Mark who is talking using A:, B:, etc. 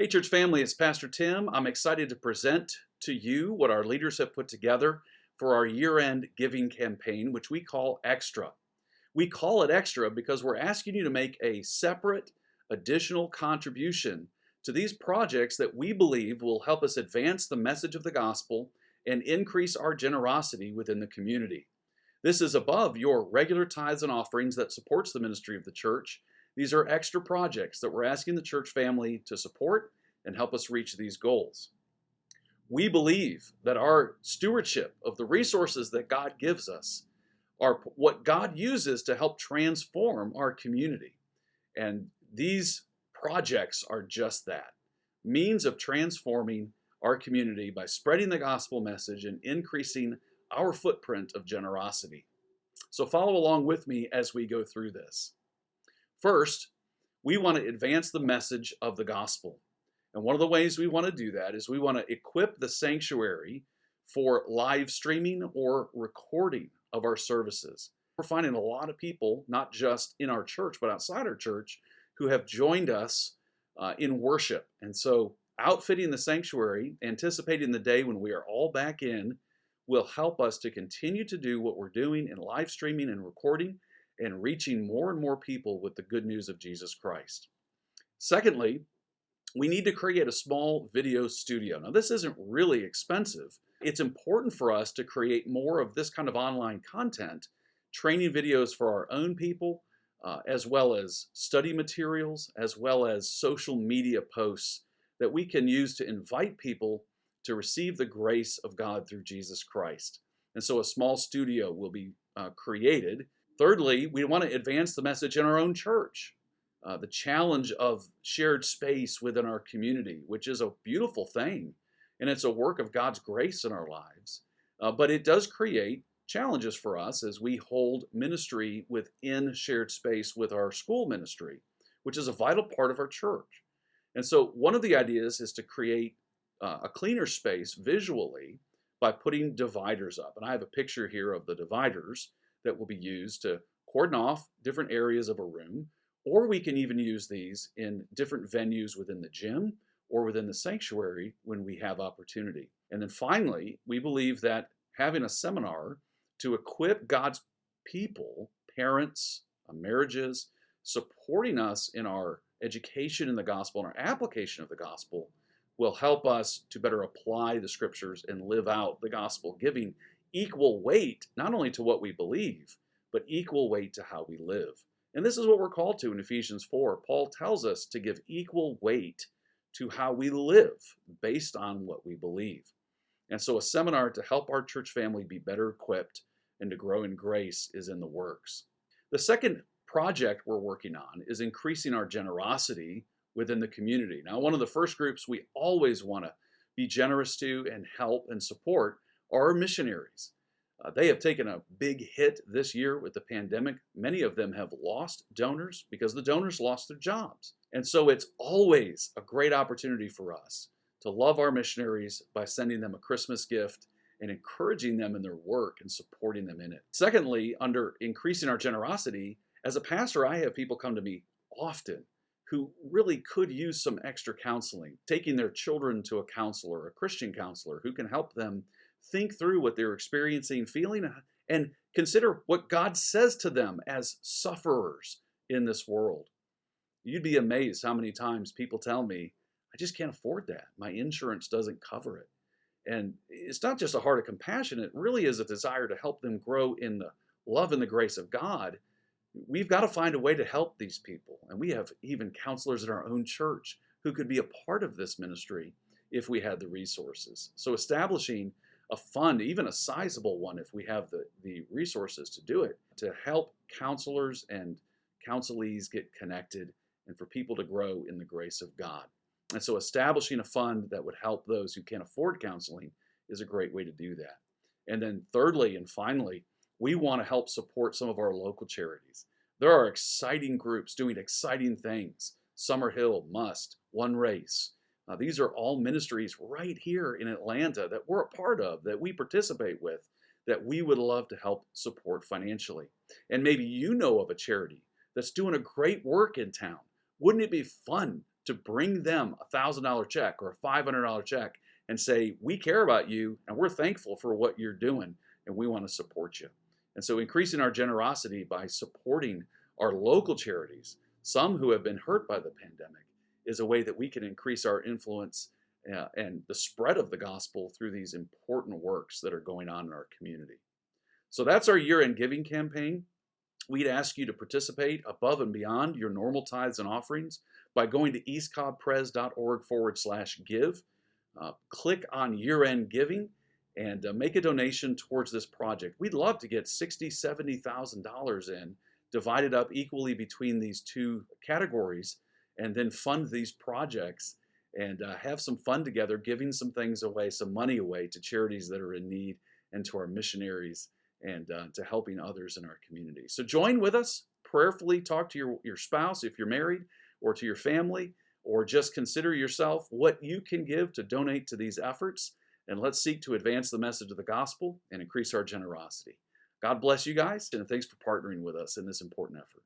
A: Hey, church family, it's Pastor Tim. I'm excited to present to you what our leaders have put together for our year-end giving campaign, which we call Extra. We call it Extra because we're asking you to make a separate, additional contribution to these projects that we believe will help us advance the message of the gospel and increase our generosity within the community. This is above your regular tithes and offerings that supports the ministry of the church. These are extra projects that we're asking the church family to support and help us reach these goals. We believe that our stewardship of the resources that God gives us are what God uses to help transform our community. And these projects are just that, means of transforming our community by spreading the gospel message and increasing our footprint of generosity. So follow along with me as we go through this. First, we want to advance the message of the gospel. And one of the ways we want to do that is we want to equip the sanctuary for live streaming or recording of our services. We're finding a lot of people, not just in our church, but outside our church, who have joined us in worship. And so outfitting the sanctuary, anticipating the day when we are all back in, will help us to continue to do what we're doing in live streaming and recording and reaching more and more people with the good news of Jesus Christ. Secondly, we need to create a small video studio. Now, this isn't really expensive. It's important for us to create more of this kind of online content, training videos for our own people, as well as study materials, as well as social media posts that we can use to invite people to receive the grace of God through Jesus Christ. And so a small studio will be created. Thirdly, we want to advance the message in our own church. The challenge of shared space within our community, which is a beautiful thing, and it's a work of God's grace in our lives. But it does create challenges for us as we hold ministry within shared space with our school ministry, which is a vital part of our church. And so one of the ideas is to create a cleaner space visually by putting dividers up. And I have a picture here of the dividers that will be used to cordon off different areas of a room, or we can even use these in different venues within the gym or within the sanctuary when we have opportunity. And then finally, we believe that having a seminar to equip God's people, parents, marriages, supporting us in our education in the gospel and our application of the gospel will help us to better apply the scriptures and live out the gospel, giving equal weight, not only to what we believe, but equal weight to how we live. And this is what we're called to in Ephesians 4. Paul tells us to give equal weight to how we live based on what we believe. And so a seminar to help our church family be better equipped and to grow in grace is in the works. The second project we're working on is increasing our generosity within the community. Now, one of the first groups we always want to be generous to and help and support are our missionaries. They have taken a big hit this year with the pandemic. Many of them have lost donors because the donors lost their jobs. And so it's always a great opportunity for us to love our missionaries by sending them a Christmas gift and encouraging them in their work and supporting them in it. Secondly, under increasing our generosity, as a pastor, I have people come to me often who really could use some extra counseling, taking their children to a counselor, a Christian counselor, who can help them think through what they're experiencing, feeling, and consider what God says to them as sufferers in this world. You'd be amazed how many times people tell me, I just can't afford that. My insurance doesn't cover it. And it's not just a heart of compassion, it really is a desire to help them grow in the love and the grace of God. We've got to find a way to help these people. And we have even counselors in our own church who could be a part of this ministry if we had the resources. So establishing a fund, even a sizable one if we have the resources to do it, to help counselors and counselees get connected and for people to grow in the grace of God. And so establishing a fund that would help those who can't afford counseling is a great way to do that. And then thirdly and finally, we want to help support some of our local charities. There are exciting groups doing exciting things. Summerhill, Must, One Race. These are all ministries right here in Atlanta that we're a part of, that we participate with, that we would love to help support financially. And maybe you know of a charity that's doing a great work in town. Wouldn't it be fun to to bring them a $1,000 check or a $500 check and say, we care about you and we're thankful for what you're doing and we want to support you. And so increasing our generosity by supporting our local charities, some who have been hurt by the pandemic, is a way that we can increase our influence and the spread of the gospel through these important works that are going on in our community. So that's our year-end giving campaign. We'd ask you to participate above and beyond your normal tithes and offerings by going to eastcobbpres.org/give. Click on year-end giving and make a donation towards this project. We'd love to get $60,000, $70,000 in, divided up equally between these two categories, and then fund these projects and have some fun together, giving some things away, some money away to charities that are in need and to our missionaries and to helping others in our community. So join with us, prayerfully talk to your spouse if you're married, or to your family, or just consider yourself what you can give to donate to these efforts. And let's seek to advance the message of the gospel and increase our generosity. God bless you guys, and thanks for partnering with us in this important effort.